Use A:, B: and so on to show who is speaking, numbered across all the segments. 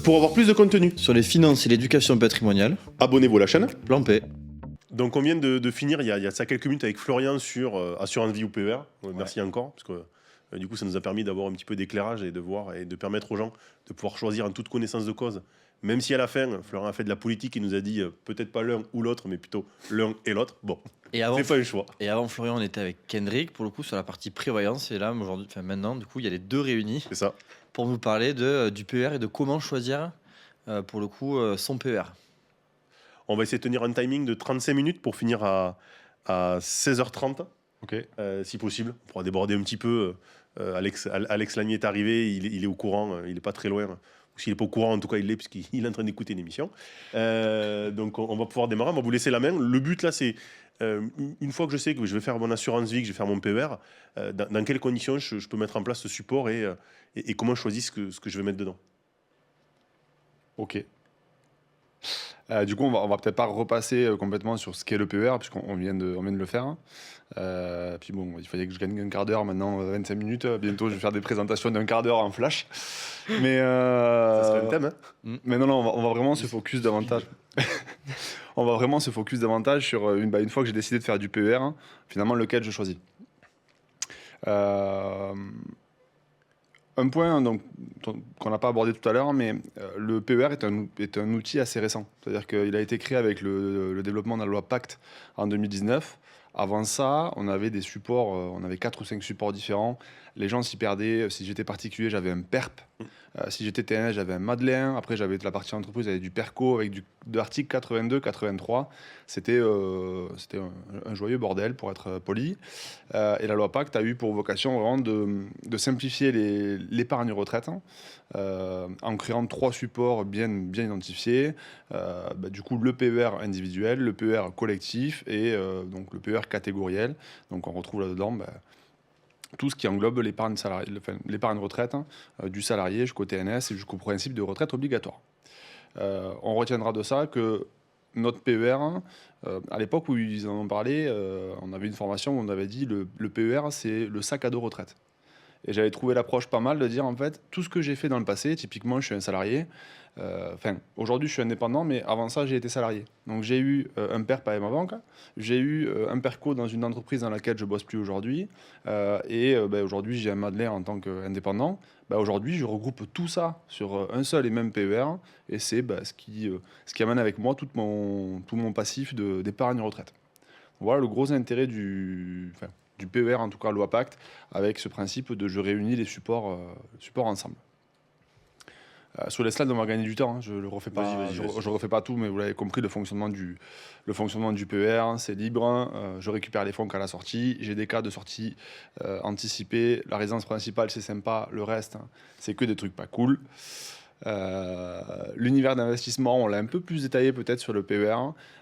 A: Pour avoir plus de contenu,
B: Sur les finances et l'éducation patrimoniale,
A: abonnez-vous à la chaîne.
B: plan P.
A: Donc on vient de finir il y a ça quelques minutes avec Florian sur assurance vie ou PER. Merci encore, parce que du coup ça nous a permis d'avoir un petit peu d'éclairage et de voir et de permettre aux gens de pouvoir choisir en toute connaissance de cause. Même si à la fin, Florian a fait de la politique, il nous a dit peut-être pas l'un ou l'autre, mais plutôt l'un et l'autre. Bon,
B: Et avant,
A: c'est pas un choix.
B: et avant Florian, on était avec Kendrick, pour le coup, sur la partie prévoyance. Et là, maintenant, du coup, il y a les deux réunis
A: C'est ça.
B: pour vous parler du PER et de comment choisir, pour le coup, son PER.
A: On va essayer de tenir un timing de 35 minutes pour finir à 16h30.
C: Ok.
A: Si possible. On pourra déborder un petit peu. Alex Lagny est arrivé, il est au courant, il n'est pas très loin. Ou s'il n'est pas au courant, en tout cas, il l'est, puisqu'il est en train d'écouter une émission. Donc, on va pouvoir démarrer. On va vous laisser la main. Le but, là, c'est, une fois que je sais que je vais faire mon assurance vie, que je vais faire mon PER, dans quelles conditions je peux mettre en place ce support et comment je choisis ce que je vais mettre dedans.
C: Ok. Du coup, on va peut-être pas repasser complètement sur ce qu'est le PER, puisqu'on vient de le faire. Puis bon, il fallait que je gagne un quart d'heure, maintenant 25 minutes. Bientôt, je vais faire des présentations d'un quart d'heure en flash. Mais,
A: Ça serait un thème, hein.
C: mais non, on va vraiment se focus davantage. On va vraiment se focus davantage sur une fois que j'ai décidé de faire du PER, finalement, lequel je choisis. Un point qu'on n'a pas abordé tout à l'heure, mais le PER est un outil assez récent. C'est-à-dire qu'il a été créé avec le développement de la loi Pacte en 2019. Avant ça, on avait des supports, on avait 4 ou 5 supports différents. Les gens s'y perdaient. Si j'étais particulier, j'avais un PERP. Si j'étais TNS, j'avais un Madeleine. Après, j'avais la partie entreprise avec du PERCO, avec de l'article 82, 83. C'était un joyeux bordel, pour être poli. Et la loi Pacte a eu pour vocation vraiment de simplifier l'épargne retraite, en créant 3 supports bien identifiés. Du coup, le PER individuel, le PER collectif et donc le PER catégoriel. Donc on retrouve là-dedans tout ce qui englobe l'épargne retraite, du salarié jusqu'au TNS et jusqu'au principe de retraite obligatoire. On retiendra de ça que notre PER, à l'époque où ils en ont parlé, on avait une formation où on avait dit le PER, c'est le sac à dos retraite. Et j'avais trouvé l'approche pas mal de dire, en fait, tout ce que j'ai fait dans le passé, typiquement, je suis un salarié. Aujourd'hui, je suis indépendant, mais avant ça, j'ai été salarié. Donc, j'ai eu un PERP avec ma banque, j'ai eu un PERCO dans une entreprise dans laquelle je bosse plus aujourd'hui, aujourd'hui, j'ai un Madeleine en tant qu'indépendant. Aujourd'hui, je regroupe tout ça sur un seul et même PER, et c'est ce qui amène avec moi tout mon passif d'épargne retraite. Voilà le gros intérêt du PER, en tout cas loi Pacte, avec ce principe de je réunis les supports ensemble. Sur les slides, on va gagner du temps, je ne refais pas, je refais pas tout, mais vous l'avez compris, le fonctionnement du PER, c'est libre, je récupère les fonds qu'à la sortie, j'ai des cas de sortie anticipés, la résidence principale c'est sympa, le reste c'est que des trucs pas cool. L'univers d'investissement, on l'a un peu plus détaillé peut-être sur le PER.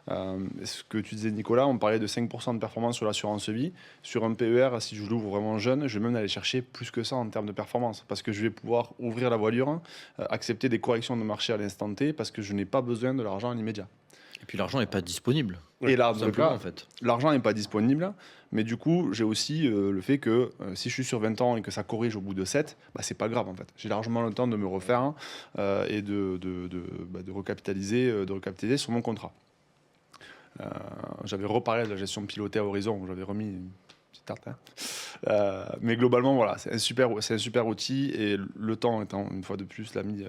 C: Ce que tu disais, Nicolas, on parlait de 5% de performance sur l'assurance vie. Sur un PER, si je l'ouvre vraiment jeune, je vais même aller chercher plus que ça en termes de performance, parce que je vais pouvoir ouvrir la voilure, accepter des corrections de marché à l'instant T, parce que je n'ai pas besoin de l'argent à l'immédiat.
B: Et puis l'argent n'est pas disponible.
C: Et là,
B: en fait.
C: L'argent n'est pas disponible, mais du coup, j'ai aussi le fait que si je suis sur 20 ans et que ça corrige au bout de 7, c'est pas grave en fait. J'ai largement le temps de me refaire et de recapitaliser sur mon contrat. J'avais reparlé de la gestion pilotée à Horizon, où j'avais remis une petite tarte. Mais globalement, voilà, c'est un super outil, et le temps étant une fois de plus l'ami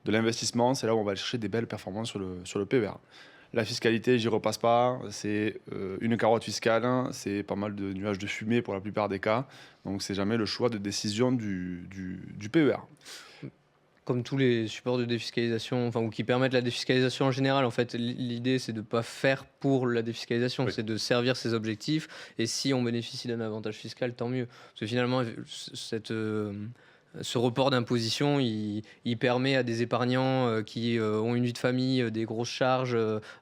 C: de l'investissement, c'est là où on va chercher des belles performances sur le PER. La fiscalité, j'y repasse pas, c'est une carotte fiscale, c'est pas mal de nuages de fumée pour la plupart des cas, donc c'est jamais le choix de décision du PER.
D: Comme tous les supports de défiscalisation, ou qui permettent la défiscalisation en général, en fait, l'idée c'est de ne pas faire pour la défiscalisation, c'est de servir ses objectifs, et si on bénéficie d'un avantage fiscal, tant mieux. Parce que finalement, ce report d'imposition, il permet à des épargnants qui ont une vie de famille, des grosses charges,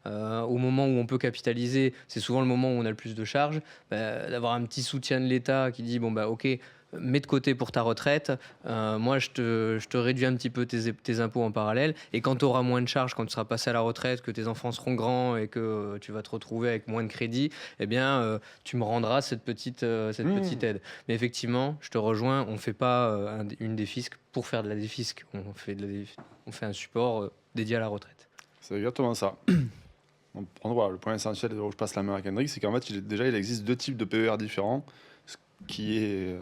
D: au moment où on peut capitaliser, c'est souvent le moment où on a le plus de charges, d'avoir un petit soutien de l'État qui dit ok, mets de côté pour ta retraite, moi je te réduis un petit peu tes impôts en parallèle, et quand tu auras moins de charges, quand tu seras passé à la retraite, que tes enfants seront grands et que tu vas te retrouver avec moins de crédit, eh bien tu me rendras cette petite aide. Mais effectivement, je te rejoins, on ne fait pas une défisque pour faire de la défisque, on fait un support dédié à la retraite.
C: C'est exactement ça. Voilà, le point essentiel où je passe la main à Kendrick, c'est qu'en fait, il existe 2 types de PER différents, ce qui est,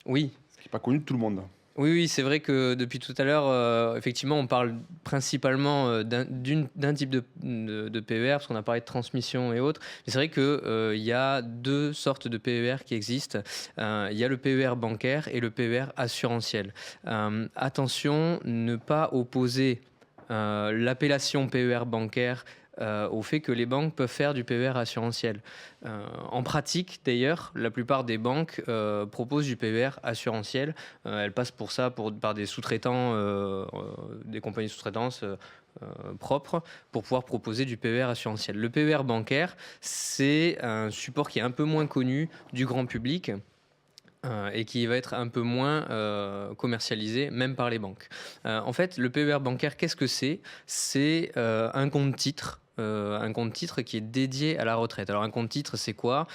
D: Oui.
C: ce qui est pas connu de tout le monde.
D: Oui, c'est vrai que depuis tout à l'heure, effectivement, on parle principalement d'un type de PER, parce qu'on a parlé de transmission et autres. Mais c'est vrai qu'il y a 2 sortes de PER qui existent. Il y a le PER bancaire et le PER assurantiel. Attention, ne pas opposer l'appellation PER bancaire au fait que les banques peuvent faire du PER assurantiel. En pratique, d'ailleurs, la plupart des banques proposent du PER assurantiel. Elles passent pour ça par des sous-traitants, des compagnies de sous-traitance propres, pour pouvoir proposer du PER assurantiel. Le PER bancaire, c'est un support qui est un peu moins connu du grand public, et qui va être un peu moins commercialisé, même par les banques. En fait, le PER bancaire, qu'est-ce que c'est ? C'est un compte-titre. Un compte-titre qui est dédié à la retraite. Alors un compte-titre, c'est quoi ?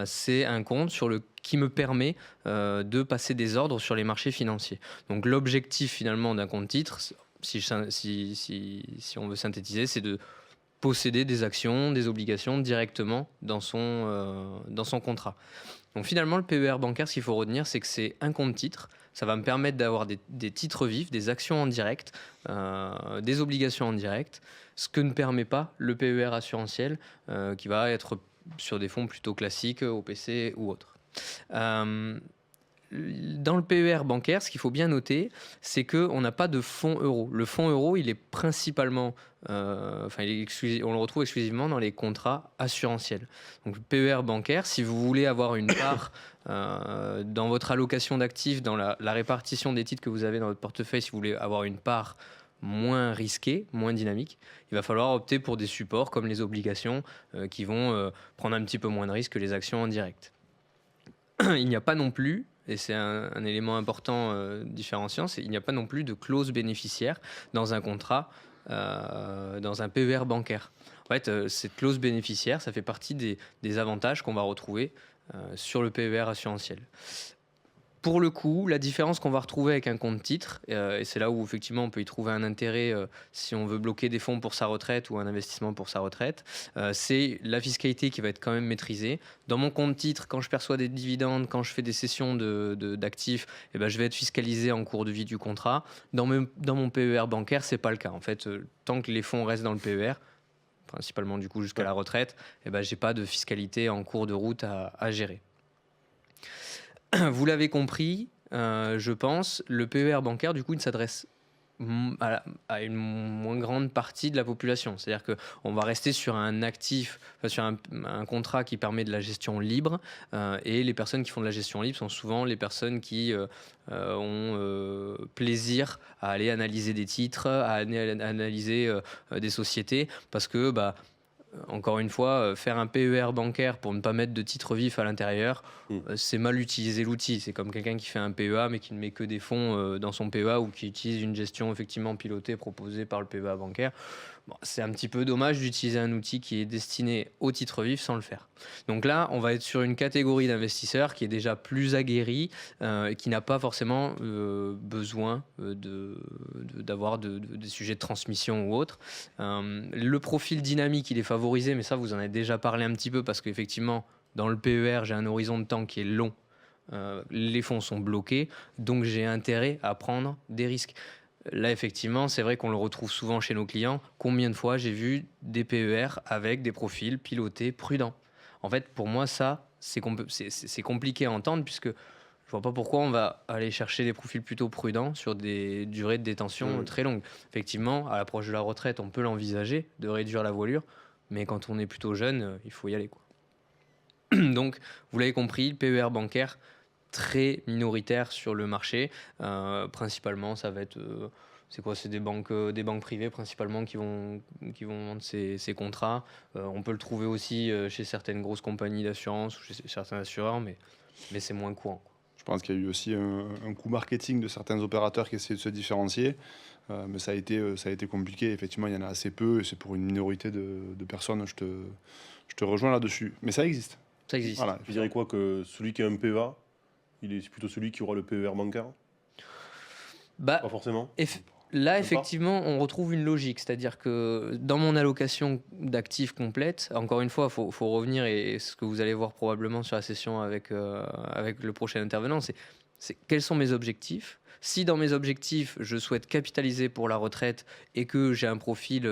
D: C'est un compte qui me permet de passer des ordres sur les marchés financiers. Donc l'objectif finalement d'un compte-titre, si on veut synthétiser, c'est de posséder des actions, des obligations directement dans son contrat. Donc finalement, le PER bancaire, ce qu'il faut retenir, c'est que c'est un compte-titre. Ça va me permettre d'avoir des titres vifs, des actions en direct, des obligations en direct, ce que ne permet pas le PER assurantiel, qui va être sur des fonds plutôt classiques, OPC ou autres. Dans le PER bancaire, ce qu'il faut bien noter, c'est qu'on n'a pas de fonds euro. Le fonds euro, il est principalement, on le retrouve exclusivement dans les contrats assurantiels. Donc le PER bancaire, si vous voulez avoir une part dans votre allocation d'actifs, dans la répartition des titres que vous avez dans votre portefeuille, si vous voulez avoir une part moins risquée, moins dynamique, il va falloir opter pour des supports comme les obligations qui vont prendre un petit peu moins de risques que les actions en direct. Il n'y a pas non plus, et c'est un élément important différenciant, il n'y a pas non plus de clause bénéficiaire dans un contrat, dans un PER bancaire. En fait, cette clause bénéficiaire, ça fait partie des avantages qu'on va retrouver sur le PER assurantiel. Pour le coup, la différence qu'on va retrouver avec un compte-titre, et c'est là où effectivement on peut y trouver un intérêt si on veut bloquer des fonds pour sa retraite ou un investissement pour sa retraite, c'est la fiscalité qui va être quand même maîtrisée. Dans mon compte-titre, quand je perçois des dividendes, quand je fais des cessions d'actifs, eh ben, je vais être fiscalisé en cours de vie du contrat. Dans mon PER bancaire, c'est pas le cas. En fait, tant que les fonds restent dans le PER, principalement du coup jusqu'à la retraite, eh ben, j'ai pas de fiscalité en cours de route à gérer. Vous l'avez compris, je pense, le PER bancaire, du coup, il s'adresse à une moins grande partie de la population. C'est-à-dire qu'on va rester sur un actif, sur un contrat qui permet de la gestion libre, et les personnes qui font de la gestion libre sont souvent les personnes qui ont plaisir à aller analyser des titres, à analyser des sociétés, parce que encore une fois, faire un PER bancaire pour ne pas mettre de titres vifs à l'intérieur, c'est mal utiliser l'outil. C'est comme quelqu'un qui fait un PEA mais qui ne met que des fonds dans son PEA, ou qui utilise une gestion effectivement pilotée proposée par le PEA bancaire. Bon, c'est un petit peu dommage d'utiliser un outil qui est destiné aux titres vifs sans le faire. Donc là, on va être sur une catégorie d'investisseurs qui est déjà plus aguerrie, et qui n'a pas forcément besoin d'avoir des sujets de transmission ou autre. Le profil dynamique, il est favorisé, mais ça, vous en avez déjà parlé un petit peu, parce qu'effectivement, dans le PER, j'ai un horizon de temps qui est long. Les fonds sont bloqués, donc j'ai intérêt à prendre des risques. Là, effectivement, c'est vrai qu'on le retrouve souvent chez nos clients. Combien de fois j'ai vu des PER avec des profils pilotés prudents ? En fait, pour moi, ça, c'est compliqué à entendre, puisque je ne vois pas pourquoi on va aller chercher des profils plutôt prudents sur des durées de détention très longues. Effectivement, à l'approche de la retraite, on peut l'envisager de réduire la voilure, mais quand on est plutôt jeune, il faut y aller, quoi. Donc, vous l'avez compris, le PER bancaire, très minoritaire sur le marché. Principalement, ça va être... c'est des banques privées principalement qui vont vendre ces contrats. On peut le trouver aussi chez certaines grosses compagnies d'assurance ou chez certains assureurs, mais mais c'est moins courant.
C: Je pense qu'il y a eu aussi un coup marketing de certains opérateurs qui essaient de se différencier, mais ça a été compliqué. Effectivement, il y en a assez peu, et c'est pour une minorité de personnes. Je te rejoins là-dessus. Mais ça existe.
D: Ça existe.
C: Voilà.
A: Je dirais quoi que celui qui a un PEA, c'est plutôt celui qui aura le PER bancaire?
D: Bah,
A: Pas forcément.
D: là,
A: pas.
D: effectivement, on retrouve une logique. C'est-à-dire que dans mon allocation d'actifs complète, encore une fois, il faut revenir, et ce que vous allez voir probablement sur la session avec le prochain intervenant, c'est quels sont mes objectifs. Si dans mes objectifs, je souhaite capitaliser pour la retraite et que j'ai un profil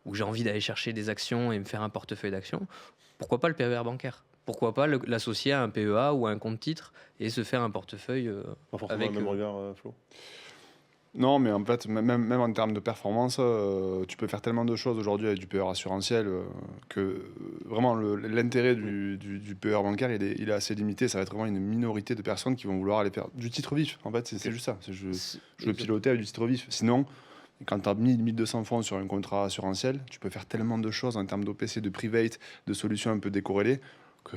D: où j'ai envie d'aller chercher des actions et me faire un portefeuille d'actions, pourquoi pas le PER bancaire? Pourquoi pas l'associer à un PEA ou à un compte titre et se faire un portefeuille
A: Pas forcément
D: avec
A: le même regard, Flo.
C: Non, mais en fait, même en termes de performance, tu peux faire tellement de choses aujourd'hui avec du PER assurantiel que vraiment l'intérêt du PER bancaire, il est assez limité. Ça va être vraiment une minorité de personnes qui vont vouloir aller faire du titre vif. En fait, c'est juste ça. Je veux piloter avec du titre vif. Sinon, quand tu as 1200 fonds sur un contrat assurantiel, tu peux faire tellement de choses en termes d'OPC, de private, de solutions un peu décorrélées que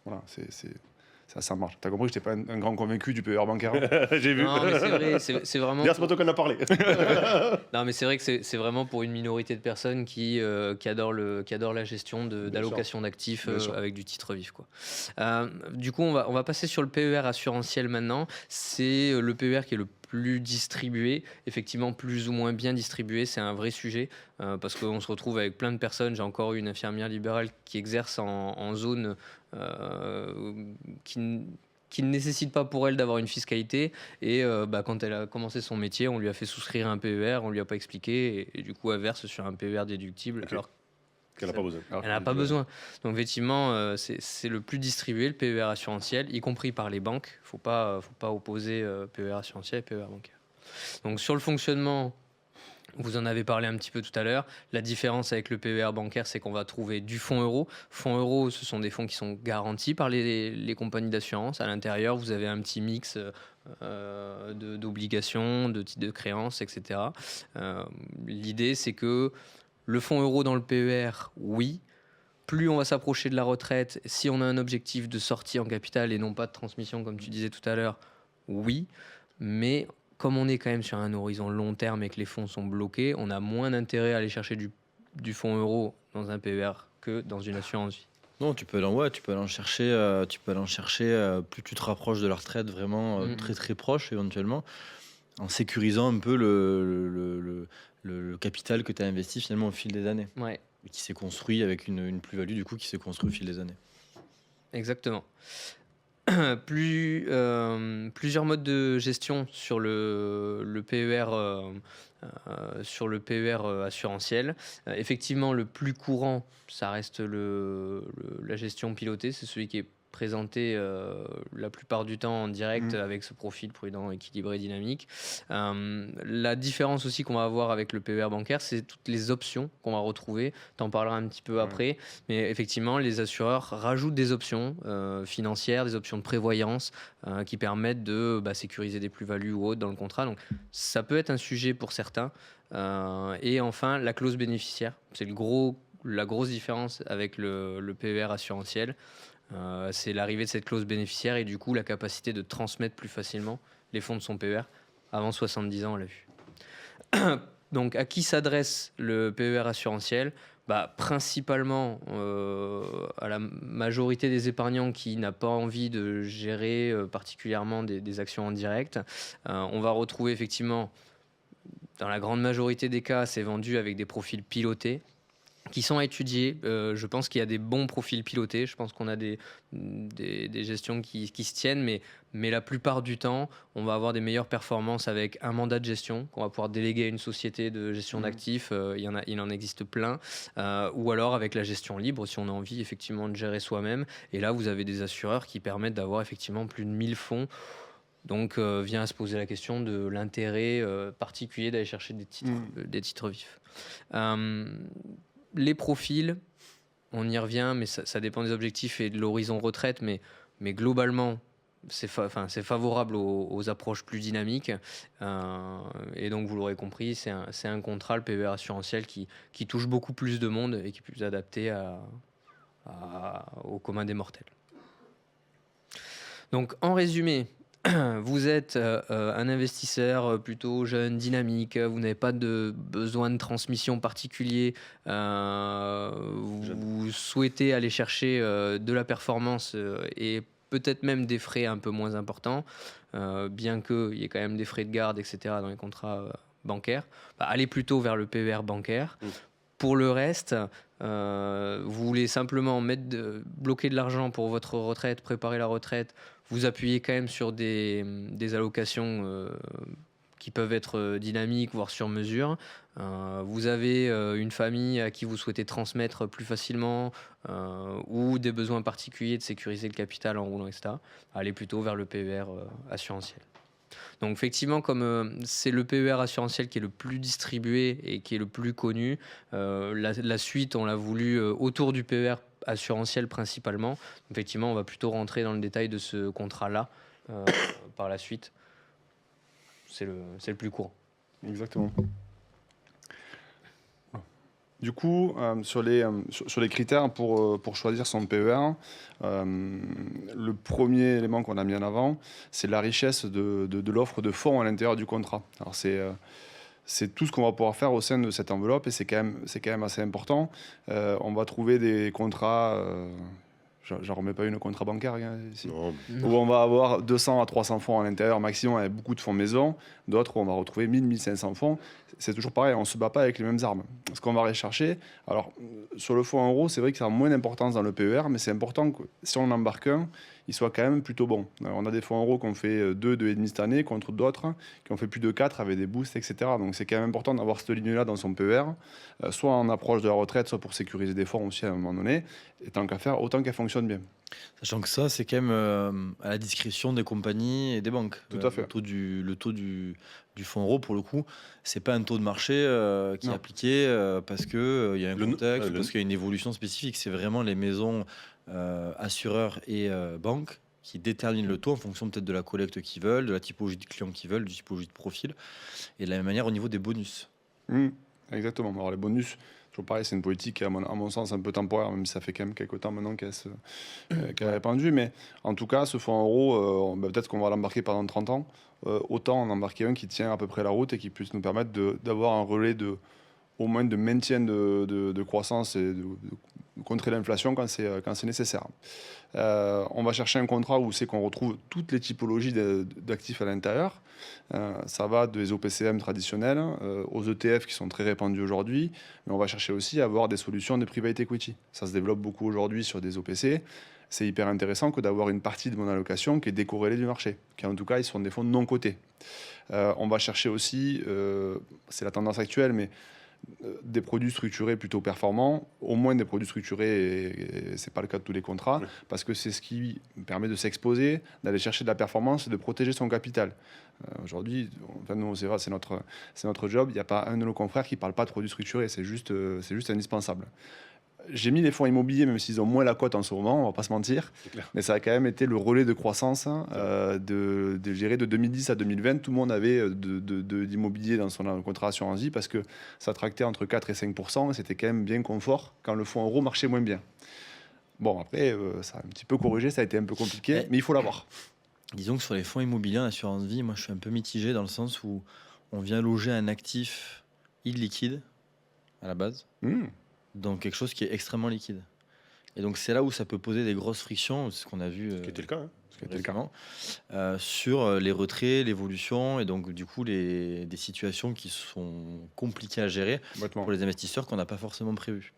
C: voilà, ça marche. T'as compris que je n'étais pas un grand convaincu du PER bancaire.
A: J'ai vu.
D: Non, mais c'est vrai, c'est vraiment.
A: D'ailleurs, c'est pas toi qu'on a parlé.
D: Non, mais c'est vrai que c'est vraiment pour une minorité de personnes qui adorent la gestion d'allocation d'actifs
C: Bien sûr.
D: avec du titre vif, quoi. Du coup, on va passer sur le PER assurantiel maintenant. C'est le PER qui est le plus distribué, effectivement plus ou moins bien distribué, c'est un vrai sujet parce qu'on se retrouve avec plein de personnes. J'ai encore eu une infirmière libérale qui exerce en zone qui ne nécessite pas pour elle d'avoir une fiscalité, et quand elle a commencé son métier, on lui a fait souscrire un PER, on lui a pas expliqué, et du coup elle verse sur un PER déductible.
A: Ok.
D: Alors
A: Qu'elle n'a pas besoin.
C: Alors
D: elle n'a
C: que
D: pas
C: tu-
D: besoin. Donc effectivement, c'est le plus distribué, le PER assurantiel, y compris par les banques. Faut pas opposer PER assurantiel et PER bancaire. Donc sur le fonctionnement, vous en avez parlé un petit peu tout à l'heure. La différence avec le PER bancaire, c'est qu'on va trouver du fonds euro. Fonds euro, ce sont des fonds qui sont garantis par les compagnies d'assurance. À l'intérieur, vous avez un petit mix d'obligations, de titres de créances, etc. L'idée, c'est que le fonds euro dans le PER, oui. Plus on va s'approcher de la retraite, si on a un objectif de sortie en capital et non pas de transmission, comme tu disais tout à l'heure, oui. Mais comme on est quand même sur un horizon long terme et que les fonds sont bloqués, on a moins d'intérêt à aller chercher du fonds euro dans un PER que dans une assurance vie.
B: Non, tu peux aller en chercher, plus tu te rapproches de la retraite, vraiment très très proche éventuellement, en sécurisant un peu le capital que tu as investi finalement au fil des années,
D: Ouais,
B: et qui s'est construit avec une plus-value du coup qui s'est construit au fil des années.
D: exactement. Plusieurs modes de gestion sur le PER, assurantiel. Effectivement, le plus courant, ça reste la gestion pilotée. C'est celui qui est présenté la plupart du temps en direct avec ce profil prudent, équilibré, dynamique. La différence aussi qu'on va avoir avec le PER bancaire, c'est toutes les options qu'on va retrouver. Tu en parleras un petit peu après. Mais effectivement, les assureurs rajoutent des options financières, des options de prévoyance qui permettent de sécuriser des plus-values ou autres dans le contrat. Donc ça peut être un sujet pour certains. Et enfin, la clause bénéficiaire. C'est la grosse différence avec le PER assurantiel. C'est l'arrivée de cette clause bénéficiaire et du coup la capacité de transmettre plus facilement les fonds de son PER avant 70 ans, on l'a vu. Donc à qui s'adresse le PER assurantiel? Principalement à la majorité des épargnants qui n'a pas envie de gérer particulièrement des actions en direct. On va retrouver effectivement, dans la grande majorité des cas, c'est vendu avec des profils pilotés qui sont à étudier. Je pense qu'il y a des bons profils pilotés. Je pense qu'on a des gestions qui se tiennent, mais la plupart du temps, on va avoir des meilleures performances avec un mandat de gestion qu'on va pouvoir déléguer à une société de gestion d'actifs. Il en existe plein. Ou alors avec la gestion libre, si on a envie effectivement de gérer soi-même. Et là, vous avez des assureurs qui permettent d'avoir effectivement plus de 1000 fonds. Donc vient à se poser la question de l'intérêt particulier d'aller chercher des titres vifs. Les profils, on y revient, mais ça dépend des objectifs et de l'horizon retraite, mais globalement, c'est favorable aux approches plus dynamiques. Et donc, vous l'aurez compris, c'est un contrat, le PER assurantiel, qui touche beaucoup plus de monde et qui est plus adapté au commun des mortels. Donc, en résumé, vous êtes un investisseur plutôt jeune, dynamique, vous n'avez pas de besoin de transmission particulier, vous souhaitez aller chercher de la performance et peut-être même des frais un peu moins importants, bien qu'il y ait quand même des frais de garde, etc. dans les contrats bancaires, allez plutôt vers le PER bancaire. Pour le reste, vous voulez simplement bloquer de l'argent pour votre retraite, préparer la retraite, vous appuyez quand même sur des allocations qui peuvent être dynamiques, voire sur mesure. Vous avez une famille à qui vous souhaitez transmettre plus facilement ou des besoins particuliers de sécuriser le capital en roulant, etc. Allez plutôt vers le PER assurantiel. Donc effectivement, comme c'est le PER assurantiel qui est le plus distribué et qui est le plus connu, la suite, on l'a voulu autour du PER assurantiel principalement. Effectivement, on va plutôt rentrer dans le détail de ce contrat-là par la suite. C'est le plus courant.
C: Exactement. Du coup, sur les critères pour choisir son PER, le premier élément qu'on a mis en avant, c'est la richesse de l'offre de fonds à l'intérieur du contrat. Alors c'est tout ce qu'on va pouvoir faire au sein de cette enveloppe et c'est quand même assez important. On va trouver des contrats... J'en remets pas une contrat bancaire ici.
A: Non.
C: Où on va avoir 200 à 300 fonds à l'intérieur maximum avec beaucoup de fonds maison. D'autres où on va retrouver 1000, 1500 fonds. C'est toujours pareil, on ne se bat pas avec les mêmes armes. Ce qu'on va rechercher, alors sur le fonds en euros, c'est vrai que ça a moins d'importance dans le PER, mais c'est important que si on en embarque un, il soit quand même plutôt bon. Alors, on a des fonds en euros qui ont fait 2,5 cette année, contre d'autres qui ont fait plus de 4 avec des boosts, etc. Donc c'est quand même important d'avoir cette ligne-là dans son PER, soit en approche de la retraite, soit pour sécuriser des fonds aussi à un moment donné. Et tant qu'à faire, autant qu'elle fonctionne bien.
B: Sachant que ça, c'est quand même à la discrétion des compagnies et des banques.
C: Tout à fait.
B: Le taux du fonds euro, pour le coup, c'est pas un taux de marché qui est
C: Non.
B: appliqué parce qu'il y a un
A: Le-
B: contexte,
A: le-
B: parce qu'il y a une évolution spécifique. C'est vraiment les maisons assureurs et banques qui déterminent le taux en fonction peut-être de la collecte qu'ils veulent, de la typologie de clients qu'ils veulent, du typologie de profil, et de la même manière au niveau des bonus.
C: Exactement. Alors les bonus, toujours pareil, c'est une politique qui est à mon sens un peu temporaire, même si ça fait quand même quelques temps maintenant qu'elle est répandue. Mais en tout cas, ce fonds en euros, peut-être qu'on va l'embarquer pendant 30 ans. Autant en embarquer un qui tient à peu près la route et qui puisse nous permettre d'avoir un relais au moins de maintien de croissance et de contrer l'inflation quand c'est nécessaire. On va chercher un contrat où c'est qu'on retrouve toutes les typologies d'actifs à l'intérieur. Ça va des OPCM traditionnels aux ETF qui sont très répandus aujourd'hui, mais on va chercher aussi à avoir des solutions de private equity. Ça se développe beaucoup aujourd'hui sur des OPC. C'est hyper intéressant que d'avoir une partie de mon allocation qui est décorrélée du marché, qui en tout cas ils sont des fonds non cotés. On va chercher aussi, c'est la tendance actuelle, mais des produits structurés plutôt performants, au moins des produits structurés, et c'est pas le cas de tous les contrats, parce que c'est ce qui permet de s'exposer, d'aller chercher de la performance et de protéger son capital. Aujourd'hui, enfin, nous, c'est vrai, c'est notre job. Il n'y a pas un de nos confrères qui ne parle pas de produits structurés, c'est juste indispensable. J'ai mis les fonds immobiliers, même s'ils ont moins la cote en ce moment, on va pas se mentir. Mais ça a quand même été le relais de croissance de 2010 à 2020. Tout le monde avait d'immobilier dans son contrat assurance vie parce que ça tractait entre 4 et 5%. Et c'était quand même bien confort quand le fonds euro marchait moins bien. Bon, après, ça a un petit peu corrigé, ça a été un peu compliqué, mais il faut l'avoir.
B: Disons que sur les fonds immobiliers en assurance vie, moi je suis un peu mitigé dans le sens où on vient loger un actif illiquide à la base. Donc quelque chose qui est extrêmement liquide. Et donc c'est là où ça peut poser des grosses frictions, c'est ce qu'on a vu
A: Ce qui était le cas.
B: récemment, sur les retraits, l'évolution, et donc du coup des situations qui sont compliquées à gérer pour les investisseurs qu'on n'a pas forcément prévues.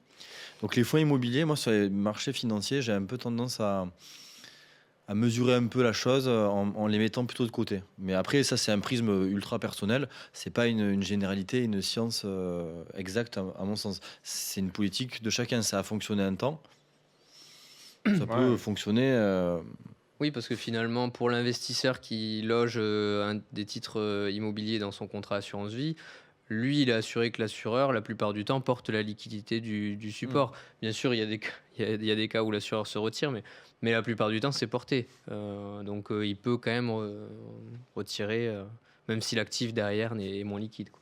B: Donc les fonds immobiliers, moi sur les marchés financiers, j'ai un peu tendance à mesurer un peu la chose en les mettant plutôt de côté. Mais après, ça, c'est un prisme ultra personnel. C'est pas une généralité, une science exacte, à mon sens. C'est une politique de chacun. Ça a fonctionné un temps. Ça peut fonctionner...
D: Oui, parce que finalement, pour l'investisseur qui loge des titres immobiliers dans son contrat assurance vie, lui, il est assuré que l'assureur, la plupart du temps, porte la liquidité du support. Bien sûr, il y a des cas où l'assureur se retire, mais la plupart du temps, c'est porté. Donc, il peut quand même retirer, même si l'actif derrière est moins liquide, quoi.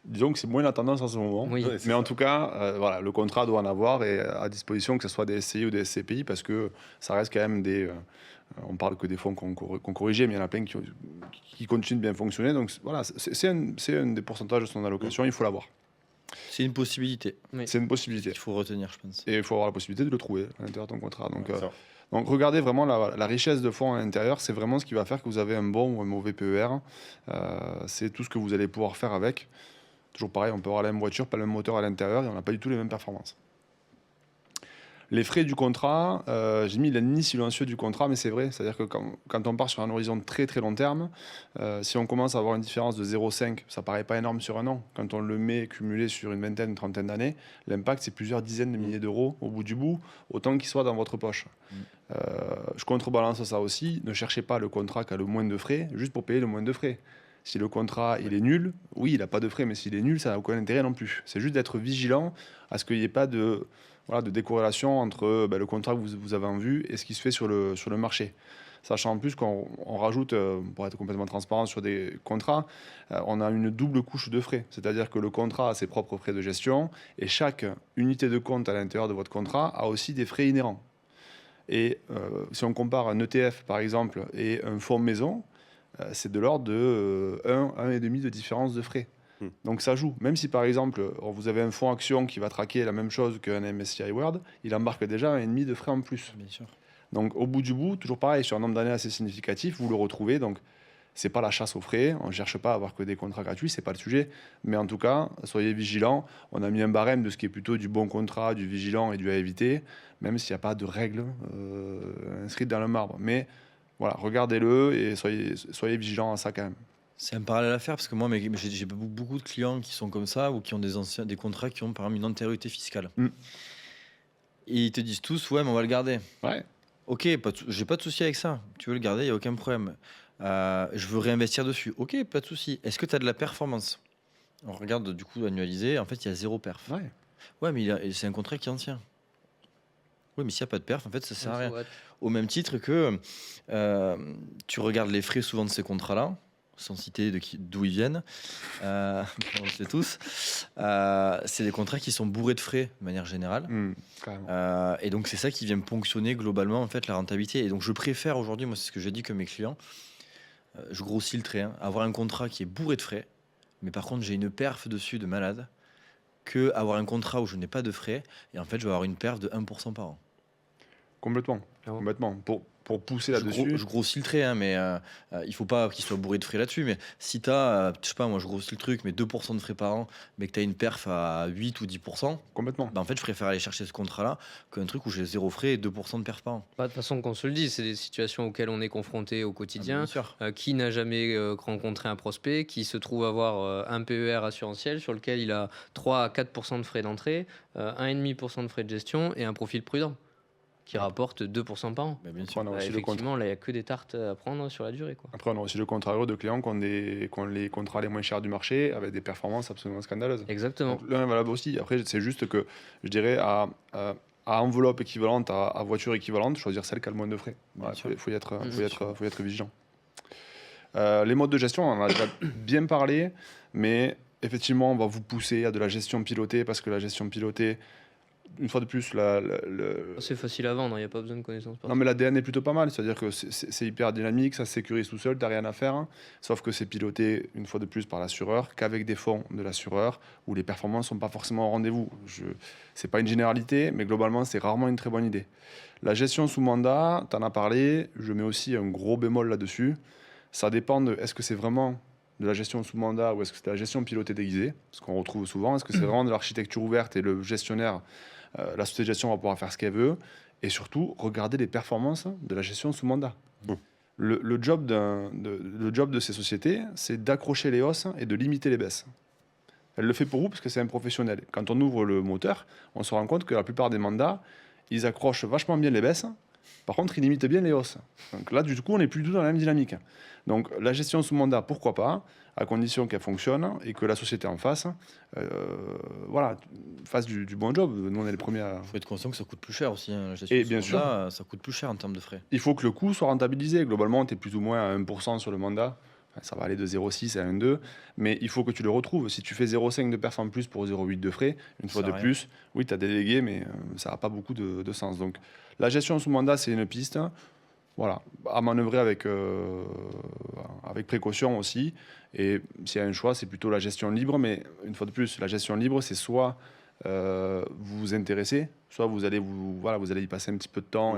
C: Disons que c'est moins la tendance en ce moment.
D: Oui.
A: Ouais,
C: Mais en tout cas, voilà, le contrat doit en avoir et à disposition, que ce soit des SCI ou des SCPI, parce que ça reste quand même On parle que des fonds qu'on corrigeait, mais il y en a plein qui continuent de bien fonctionner. Donc voilà, c'est un des pourcentages de son allocation, il faut l'avoir.
B: C'est une possibilité.
D: Oui.
C: C'est une possibilité.
B: Il faut retenir, je pense.
C: Et il faut avoir la possibilité de le trouver à l'intérieur de ton contrat.
A: Ça.
C: Donc regardez vraiment la richesse de fonds à l'intérieur, c'est vraiment ce qui va faire que vous avez un bon ou un mauvais PER. C'est tout ce que vous allez pouvoir faire avec. Toujours pareil, on peut avoir la même voiture, pas le même moteur à l'intérieur, et on n'a pas du tout les mêmes performances. Les frais du contrat, j'ai mis l'ennemi silencieux du contrat, mais c'est vrai, c'est-à-dire que quand on part sur un horizon très très long terme, si on commence à avoir une différence de 0,5, ça paraît pas énorme sur un an. Quand on le met cumulé sur une vingtaine, une trentaine d'années, l'impact c'est plusieurs dizaines de milliers d'euros au bout du bout, autant qu'il soit dans votre poche. Je contrebalance ça aussi, ne cherchez pas le contrat qui a le moins de frais, juste pour payer le moins de frais. Si le contrat il est nul, oui, il n'a pas de frais, mais s'il est nul, ça n'a aucun intérêt non plus. C'est juste d'être vigilant à ce qu'il n'y ait pas de décorrélation entre le contrat que vous avez en vue et ce qui se fait sur le marché. Sachant en plus qu'on rajoute, pour être complètement transparent sur des contrats, on a une double couche de frais. C'est-à-dire que le contrat a ses propres frais de gestion et chaque unité de compte à l'intérieur de votre contrat a aussi des frais inhérents. Et si on compare un ETF par exemple et un fonds maison, c'est de l'ordre de 1,5 de différence de frais. Donc ça joue. Même si par exemple, vous avez un fonds action qui va traquer la même chose qu'un MSCI World, il embarque déjà 1,5 de frais en plus.
B: Bien sûr.
C: Donc au bout du bout, toujours pareil, sur un nombre d'années assez significatif, vous le retrouvez. Donc c'est pas la chasse aux frais. On ne cherche pas à avoir que des contrats gratuits, c'est pas le sujet. Mais en tout cas, soyez vigilants. On a mis un barème de ce qui est plutôt du bon contrat, du vigilant et du à éviter, même s'il n'y a pas de règles inscrites dans le marbre. Mais voilà, regardez-le et soyez vigilants à ça quand même.
B: C'est un parallèle à faire parce que moi, j'ai beaucoup de clients qui sont comme ça ou qui ont des contrats qui ont par exemple une antériorité fiscale. Et ils te disent tous, ouais, mais on va le garder.
C: Ouais.
B: Ok, j'ai pas de souci avec ça. Tu veux le garder, il n'y a aucun problème. Je veux réinvestir dessus. Ok, pas de souci. Est-ce que tu as de la performance? On regarde du coup annualisé. En fait, il y a zéro perf. Ouais, mais c'est un contrat qui est ancien. Oui, mais s'il n'y a pas de perf, en fait, ça sert à rien. Au même titre que tu regardes les frais souvent de ces contrats-là, sans citer d'où ils viennent, on le sait tous, c'est des contrats qui sont bourrés de frais de manière générale. Et donc c'est ça qui vient ponctionner globalement en fait la rentabilité. Et donc je préfère aujourd'hui, moi c'est ce que j'ai dit que mes clients, je grossis le trait, avoir un contrat qui est bourré de frais, mais par contre j'ai une perf dessus de malade, que avoir un contrat où je n'ai pas de frais, et en fait je vais avoir une perf de 1% par an.
C: Complètement. Pour pousser là-dessus.
B: Je grossis le trait, mais il faut pas qu'il soit bourré de frais là-dessus. Mais si tu as, je sais pas, moi je grossis le truc, mais 2% de frais par an, mais que tu as une perf à 8 ou 10%,
C: complètement.
B: En fait, je préfère aller chercher ce contrat-là qu'un truc où j'ai 0 frais et 2% de perf par an.
D: De toute façon, qu'on se le dise, c'est des situations auxquelles on est confronté au quotidien. Qui n'a jamais rencontré un prospect qui se trouve avoir un PER assurantiel sur lequel il a 3 à 4% de frais d'entrée, 1,5% de frais de gestion et un profil prudent qui rapporte 2% par an.
B: Mais bien sûr.
D: Effectivement, là, il n'y a que des tartes à prendre sur la durée.
C: Après, on a aussi le contraire de clients qui ont les contrats les moins chers du marché avec des performances absolument scandaleuses.
D: Exactement.
C: L'un est valable aussi. Après, c'est juste que, je dirais, à enveloppe équivalente, à voiture équivalente, choisir celle qui a le moins de frais. Il faut y être vigilant. Les modes de gestion, on en a déjà bien parlé, mais effectivement, on va vous pousser à de la gestion pilotée parce que la gestion pilotée, une fois de plus,
D: c'est facile à vendre, il n'y a pas besoin de connaissances.
C: Non, mais l'ADN est plutôt pas mal, c'est-à-dire que c'est hyper dynamique, ça se sécurise tout seul, t'as rien à faire. Sauf que c'est piloté, une fois de plus, par l'assureur, qu'avec des fonds de l'assureur, où les performances sont pas forcément au rendez-vous. C'est pas une généralité, mais globalement, c'est rarement une très bonne idée. La gestion sous mandat, t'en as parlé, je mets aussi un gros bémol là-dessus. Ça dépend de, est-ce que c'est vraiment de la gestion sous mandat ou est-ce que c'est de la gestion pilotée déguisée, ce qu'on retrouve souvent. Est-ce que c'est vraiment de l'architecture ouverte et le gestionnaire, la société de gestion va pouvoir faire ce qu'elle veut, et surtout regarder les performances de la gestion sous mandat. Le job de ces sociétés, c'est d'accrocher les hausses et de limiter les baisses. Elle le fait pour vous parce que c'est un professionnel. Quand on ouvre le moteur, on se rend compte que la plupart des mandats, ils accrochent vachement bien les baisses. Par contre, ils limitent bien les hausses. Donc là, du coup, on n'est plus du tout dans la même dynamique. Donc la gestion sous mandat, pourquoi pas, à condition qu'elle fonctionne et que la société en face, fasse du bon job. Nous, on est les premiers à...
B: Il faut être conscient que ça coûte plus cher aussi. La gestion
C: et bien
B: sous mandat, ça coûte plus cher en termes de frais.
C: Il faut que le coût soit rentabilisé. Globalement, tu es plus ou moins à 1% sur le mandat. Ça va aller de 0,6 à 1,2, mais il faut que tu le retrouves. Si tu fais 0,5 de perf en plus pour 0,8 de frais, une fois de plus, oui, tu as délégué, mais ça n'a pas beaucoup de sens. Donc, la gestion sous mandat, c'est une piste. Voilà, à manœuvrer avec précaution aussi. Et s'il y a un choix, c'est plutôt la gestion libre. Mais une fois de plus, la gestion libre, c'est soit vous vous intéressez, soit vous allez y passer un petit peu de temps,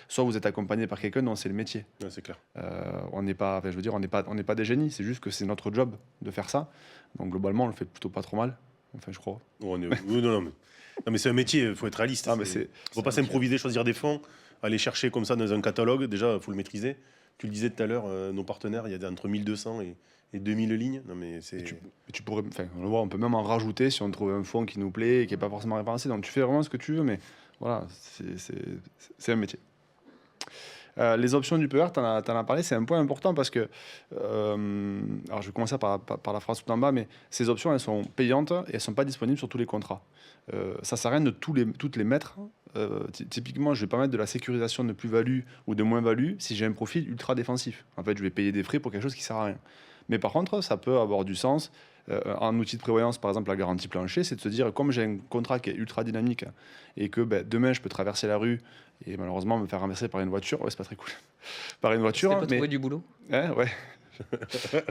C: soit vous êtes accompagné par quelqu'un dont c'est le métier.
A: Ouais, c'est clair.
C: On n'est pas, je veux dire, on n'est pas des génies. C'est juste que c'est notre job de faire ça. Donc globalement, on le fait plutôt pas trop mal. Enfin, je crois.
A: Non, mais c'est un métier, il faut être réaliste. Il ne faut pas s'improviser, choisir des fonds, aller chercher comme ça dans un catalogue. Déjà, il faut le maîtriser. Tu le disais tout à l'heure, nos partenaires, il y a entre 1200 et 2000 lignes. Non, mais c'est...
C: Tu pourrais, on peut même en rajouter si on trouve un fonds qui nous plaît et qui n'est pas forcément référencé. Donc tu fais vraiment ce que tu veux, mais voilà, c'est un métier. Les options du PER, tu en as parlé, c'est un point important parce que, alors je vais commencer par la phrase tout en bas, mais ces options, elles sont payantes et elles ne sont pas disponibles sur tous les contrats. Ça sert à rien de toutes les mettre. Typiquement, je ne vais pas mettre de la sécurisation de plus-value ou de moins-value si j'ai un profil ultra défensif. En fait, je vais payer des frais pour quelque chose qui ne sert à rien. Mais par contre, ça peut avoir du sens. En outil de prévoyance, par exemple, la garantie plancher, c'est de se dire, comme j'ai un contrat qui est ultra dynamique et que demain, je peux traverser la rue et malheureusement me faire renverser par une voiture, ouais, c'est pas très cool. Par une voiture.
D: C'était pas trouver du boulot.
C: Ouais.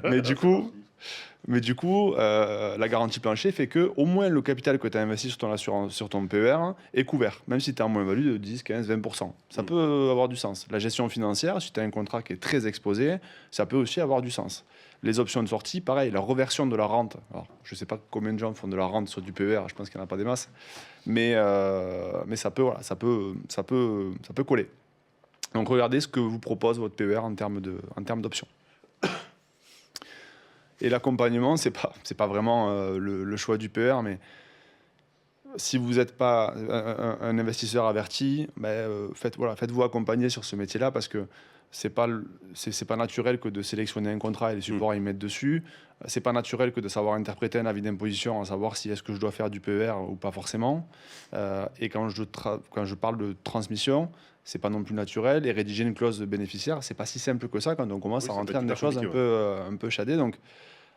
C: mais du coup, la garantie plancher fait que au moins le capital que tu as investi sur ton assurance, sur ton PER est couvert, même si tu as un moins-value de 10, 15, 20%. Ça peut avoir du sens. La gestion financière, si tu as un contrat qui est très exposé, ça peut aussi avoir du sens. Les options de sortie, pareil, la reversion de la rente. Alors, je ne sais pas combien de gens font de la rente sur du PER, je pense qu'il n'y en a pas des masses, mais ça peut coller. Donc regardez ce que vous propose votre PER en termes d'options. Et l'accompagnement, c'est pas vraiment le choix du PER, mais si vous n'êtes pas un investisseur averti, faites-vous accompagner sur ce métier-là parce que c'est pas naturel que de sélectionner un contrat et les supports à y mettre dessus. C'est pas naturel que de savoir interpréter un avis d'imposition, à savoir si est-ce que je dois faire du PER ou pas forcément. Et quand je parle de transmission, c'est pas non plus naturel. Et rédiger une clause de bénéficiaire, c'est pas si simple que ça quand on commence à rentrer dans des choses un peu shadées. Donc,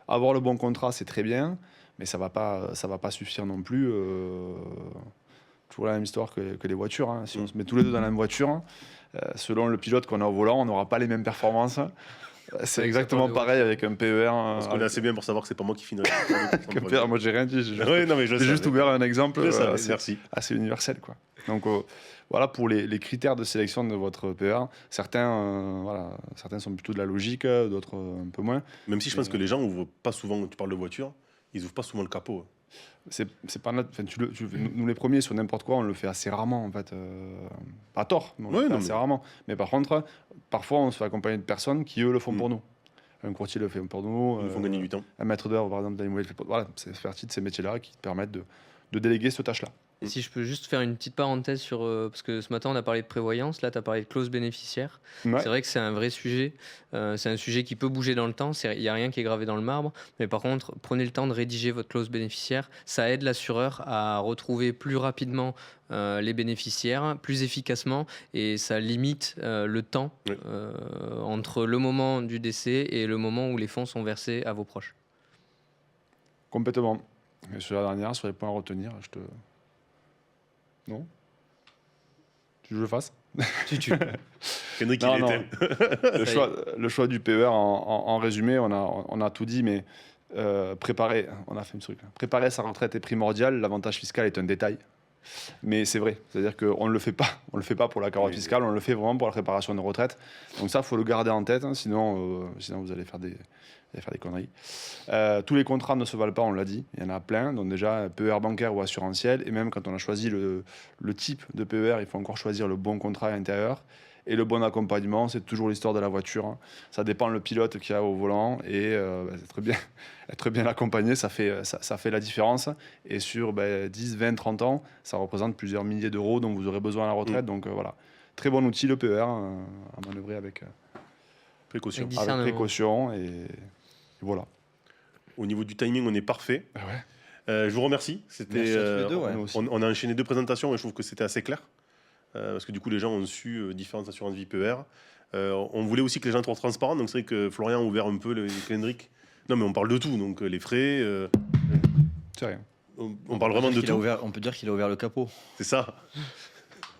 C: avoir le bon contrat, c'est très bien, mais ça va pas suffire non plus. Toujours la même histoire que les voitures. Hein. Si on se met tous les deux dans la même voiture, selon le pilote qu'on a au volant, on n'aura pas les mêmes performances. C'est exactement pareil avec un PER.
A: Parce qu'on est assez bien pour savoir que c'est pas moi qui finis.
C: Moi, j'ai rien dit. J'ai juste ouvert un exemple assez universel, quoi. Donc voilà pour les critères de sélection de votre PER. Certains sont plutôt de la logique, d'autres un peu moins.
A: Même si je pense que les gens ouvrent pas souvent. Tu parles de voiture, ils ouvrent pas souvent le capot.
C: C'est pas notre. Nous les premiers sur n'importe quoi, on le fait assez rarement en fait. Pas tort, mais on le fait assez rarement. Mais par contre, parfois on se fait accompagner de personnes qui eux le font pour nous. Un courtier le fait pour nous.
A: Ils nous font gagner du temps.
C: Un maître d'œuvre par exemple dans l'immobilier. Voilà, c'est partie de ces métiers-là qui te permettent de déléguer cette tâche-là.
D: Et si je peux juste faire une petite parenthèse sur... parce que ce matin, on a parlé de prévoyance, là, tu as parlé de clause bénéficiaire. Ouais. C'est vrai que c'est un vrai sujet. C'est un sujet qui peut bouger dans le temps. Il n'y a rien qui est gravé dans le marbre. Mais par contre, prenez le temps de rédiger votre clause bénéficiaire. Ça aide l'assureur à retrouver plus rapidement les bénéficiaires, plus efficacement. Et ça limite le temps entre le moment du décès et le moment où les fonds sont versés à vos proches.
C: Complètement. Et sur la dernière, sur les points à retenir, Non. Tu veux que je le fasse?
A: Henrik, il était.
C: Le choix du PER, en résumé, on a tout dit, mais préparer sa retraite est primordial. L'avantage fiscal est un détail. Mais c'est vrai, c'est-à-dire qu'on ne le fait pas. On le fait pas pour la carotte fiscale, on le fait vraiment pour la préparation de retraite. Donc ça, il faut le garder en tête, hein, sinon vous allez faire des conneries. Tous les contrats ne se valent pas, on l'a dit. Il y en a plein, donc déjà PER bancaire ou assurantiel. Et même quand on a choisi le type de PER, il faut encore choisir le bon contrat à l'intérieur. Et le bon accompagnement, c'est toujours l'histoire de la voiture. Hein. Ça dépend le pilote qu'il y a au volant. Et être bien accompagné, ça fait la différence. Et sur 10, 20, 30 ans, ça représente plusieurs milliers d'euros dont vous aurez besoin à la retraite. Donc voilà, très bon outil le PER à manœuvrer avec précaution. Et voilà.
A: Au niveau du timing, on est parfait. Je vous remercie.
B: Merci à tous les deux,
A: on a enchaîné 2 présentations et je trouve que c'était assez clair. Parce que du coup, les gens ont su différentes assurances vie PER. On voulait aussi que les gens soient transparents. Donc, c'est vrai que Florian a ouvert un peu les Henrik. Non, mais on parle de tout. Donc, les frais.
C: C'est rien.
A: On parle vraiment de tout.
B: On peut dire qu'il a ouvert le capot.
A: C'est ça.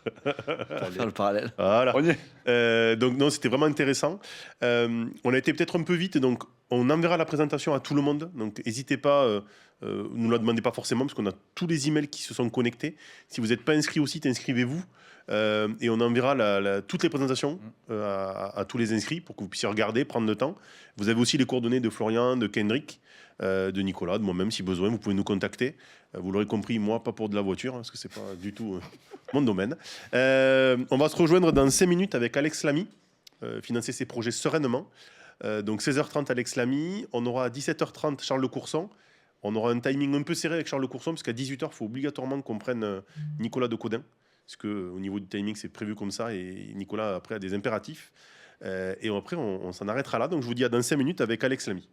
B: Pour faire le parallèle.
A: Voilà.
C: On y est.
A: Donc non, c'était vraiment intéressant. On a été peut-être un peu vite, donc on enverra la présentation à tout le monde. Donc n'hésitez pas, nous la demandez pas forcément, parce qu'on a tous les emails qui se sont connectés. Si vous n'êtes pas inscrit au site, inscrivez-vous. Et on enverra toutes les présentations à tous les inscrits pour que vous puissiez regarder, prendre le temps. Vous avez aussi les coordonnées de Florian, de Kendrick, de Nicolas, de moi-même, si besoin, vous pouvez nous contacter. Vous l'aurez compris, moi, pas pour de la voiture, parce que c'est pas du tout mon domaine. On va se rejoindre dans 5 minutes avec Alex Lamy, financer ses projets sereinement. Donc 16h30 Alex Lamy, on aura à 17h30 Charles Le Courson. On aura un timing un peu serré avec Charles Le Courson, parce qu'à 18h, il faut obligatoirement qu'on prenne Nicolas de Codin, parce qu'au niveau du timing, c'est prévu comme ça, et Nicolas, après, a des impératifs. Et après, on s'en arrêtera là. Donc je vous dis à dans 5 minutes avec Alex Lamy.